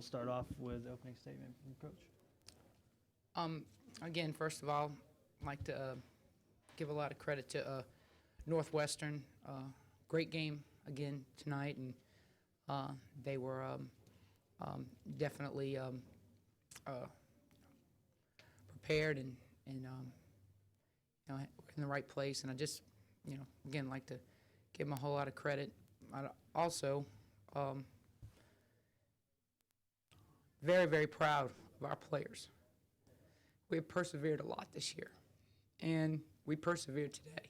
We'll start off with opening statement from the coach. Again, first of all, I'd like to give a lot of credit to Northwestern. Great game again tonight, and they were definitely prepared and we're in the right place. And I just, again, like to give them a whole lot of credit. I'd also very, very proud of our players. We have persevered a lot this year, and we persevered today.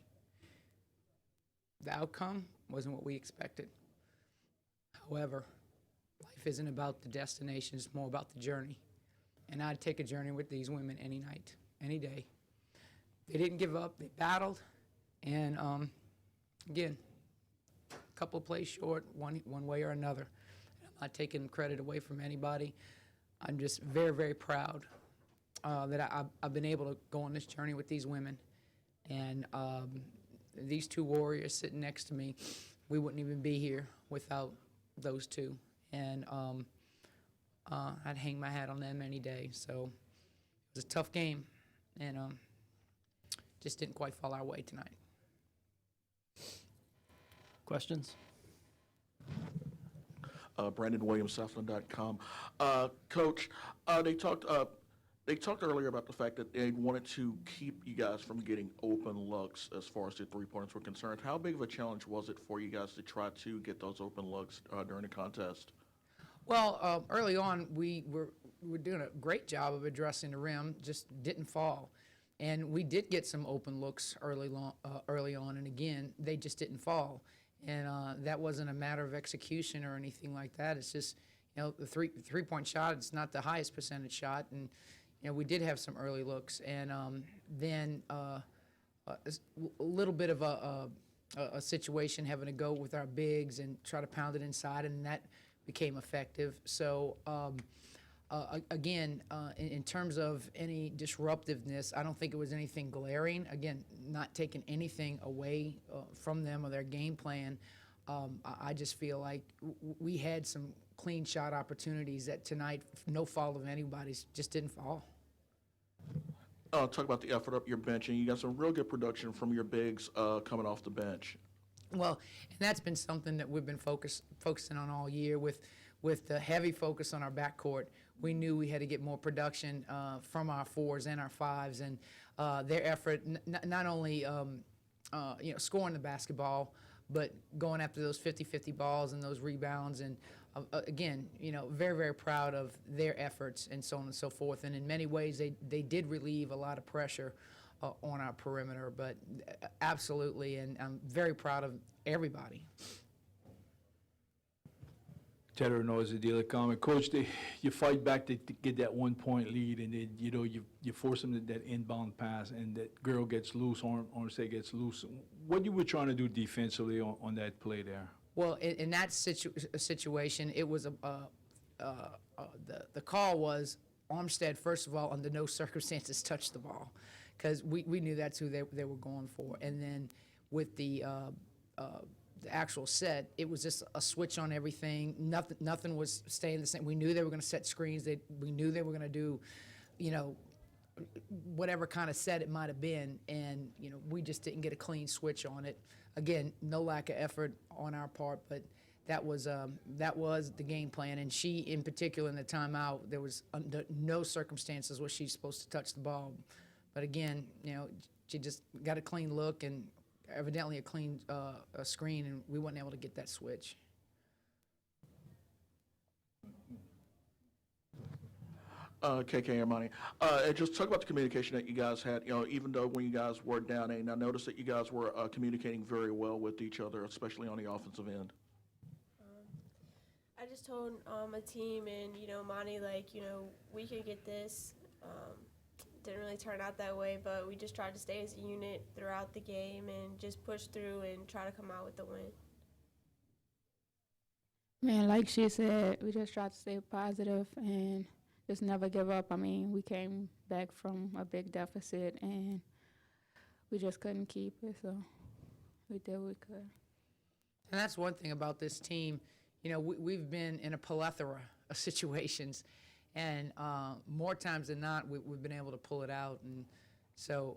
The outcome wasn't what we expected. However, life isn't about the destination, it's more about the journey. And I'd take a journey with these women any night, any day. They didn't give up, they battled, and again, a couple of plays short, one way or another. I'm not taking credit away from anybody. I'm just very, very proud that I've been able to go on this journey with these women. And these two warriors sitting next to me, we wouldn't even be here without those two. And I'd hang my hat on them any day. So it was a tough game, and just didn't quite fall our way tonight. Questions? Brandon Williams, Southland.com. Coach, they talked earlier about the fact that they wanted to keep you guys from getting open looks as far as the three-pointers were concerned. How big of a challenge was it for you guys to try to get those open looks during the contest? Well, early on, we were doing a great job of addressing the rim, just didn't fall. And we did get some open looks early on, and again, they just didn't fall. And that wasn't a matter of execution or anything like that. It's just, the three-point shot, it's not the highest percentage shot. And, we did have some early looks. And then a little bit of a situation having to go with our bigs and try to pound it inside, and that became effective. So, again, in terms of any disruptiveness, I don't think it was anything glaring. Again, not taking anything away from them or their game plan. I just feel like we had some clean shot opportunities that tonight, no fault of anybody's, just didn't fall. Talk about the effort up your bench, and you got some real good production from your bigs coming off the bench. Well, and that's been something that we've been focusing on all year with the heavy focus on our backcourt. We knew we had to get more production from our fours and our fives, and their effort, not only scoring the basketball, but going after those 50-50 balls and those rebounds. And again, very, very proud of their efforts and so on and so forth. And in many ways, they did relieve a lot of pressure on our perimeter, but absolutely, and I'm very proud of everybody. Tedder knows the deal comment. Coach, you fight back to get that 1 point lead, and then you force them to that inbound pass, and that girl gets loose, or say gets loose. What you were trying to do defensively on that play there? Well, in that situation, it was the call was Armstead, first of all, under no circumstances touched the ball, because we knew that's who they were going for. And then with the actual set, it was just a switch on everything. Nothing was staying the same. We knew they were going to set screens. We knew they were going to do, whatever kind of set it might have been, and we just didn't get a clean switch on it. Again, no lack of effort on our part, but that was the game plan. And she, in particular, in the timeout, there was under no circumstances was she supposed to touch the ball. But again, she just got a clean look and evidently a clean a screen, and we weren't able to get that switch. KK Armani, and just talk about the communication that you guys had. Even though when you guys were down 8, I noticed that you guys were communicating very well with each other, especially on the offensive end. I just told my team and Monty, we can get this. Didn't really turn out that way, but we just tried to stay as a unit throughout the game and just push through and try to come out with the win. Man, like she said, we just tried to stay positive and just never give up. I mean, we came back from a big deficit, and we just couldn't keep it, so we did what we could. And that's one thing about this team. We've been in a plethora situations, and more times than not, we've been able to pull it out. And so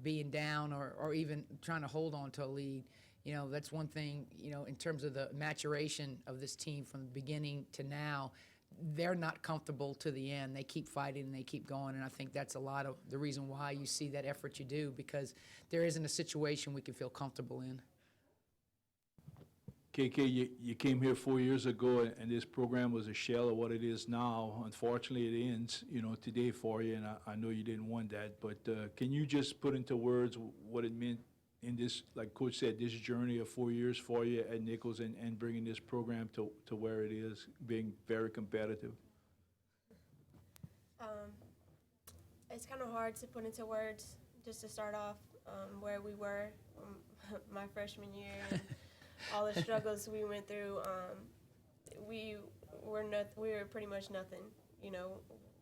being down or even trying to hold on to a lead, that's one thing, in terms of the maturation of this team from the beginning to now. They're not comfortable to the end. They keep fighting and they keep going, and I think that's a lot of the reason why you see that effort you do, because there isn't a situation we can feel comfortable in. KK, you came here 4 years ago, and this program was a shell of what it is now. Unfortunately, it ends, today for you, and I know you didn't want that. But can you just put into words what it meant in this, like Coach said, this journey of 4 years for you at Nicholls and bringing this program to where it is, being very competitive? It's kind of hard to put into words, just to start off, where we were my freshman year and all the struggles we went through. We were pretty much nothing,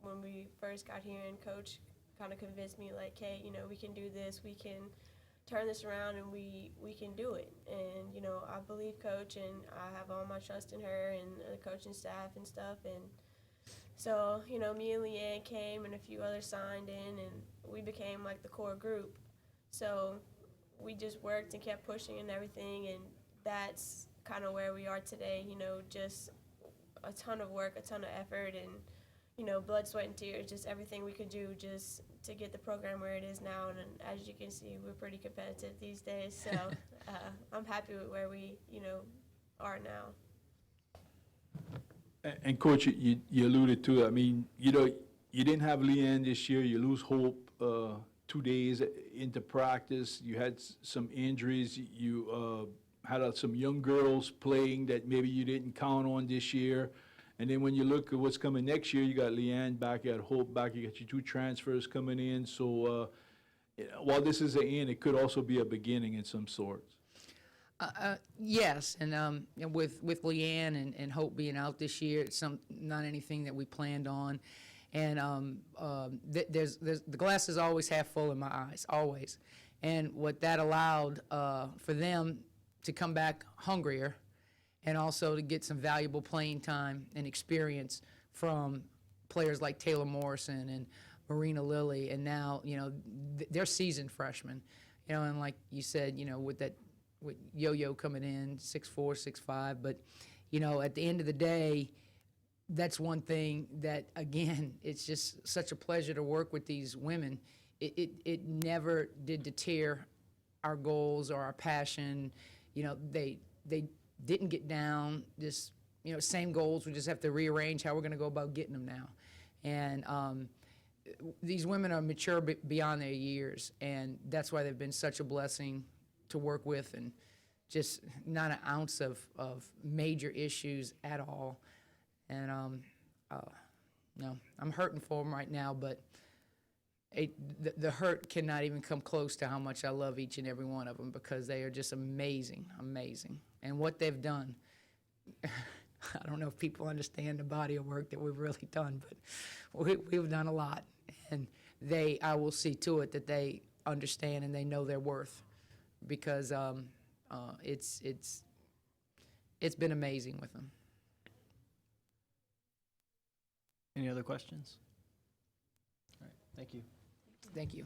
when we first got here, and Coach kind of convinced me, like, hey, we can do this, we can turn this around, and we can do it. And I believe Coach, and I have all my trust in her and the coaching staff and stuff. And so me and Leanne came, and a few others signed in, and we became like the core group. So we just worked and kept pushing and everything, and that's kind of where we are today. Just a ton of work, a ton of effort, and blood, sweat, and tears, just everything we could do just to get the program where it is now. And as you can see, we're pretty competitive these days. So I'm happy with where we, are now. And Coach, you alluded to it. I mean, you didn't have Leanne this year. You lose Hope 2 days into practice. You had some injuries. You had some young girls playing that maybe you didn't count on this year. And then when you look at what's coming next year, you got Leanne back, you got Hope back, you got your 2 transfers coming in. So while this is the end, it could also be a beginning in some sorts. Yes, and with Leanne and Hope being out this year, it's not anything that we planned on. And there's the glass is always half full in my eyes, always. And what that allowed for them to come back hungrier, and also to get some valuable playing time and experience from players like Taylor Morrison and Marina Lilly, and now they're seasoned freshmen, and like you said, with Yo-Yo coming in 6'4", 6'5", but at the end of the day, that's one thing that, again, it's just such a pleasure to work with these women. It never did deter our goals or our passion. They didn't get down, just, same goals. We just have to rearrange how we're going to go about getting them now. And these women are mature beyond their years, and that's why they've been such a blessing to work with, and just not an ounce of major issues at all. And no, I'm hurting for them right now, but the hurt cannot even come close to how much I love each and every one of them, because they are just amazing, amazing. And what they've done, I don't know if people understand the body of work that we've really done, but we've done a lot. And I will see to it that they understand and they know their worth, because it's been amazing with them. Any other questions? All right, thank you. Thank you.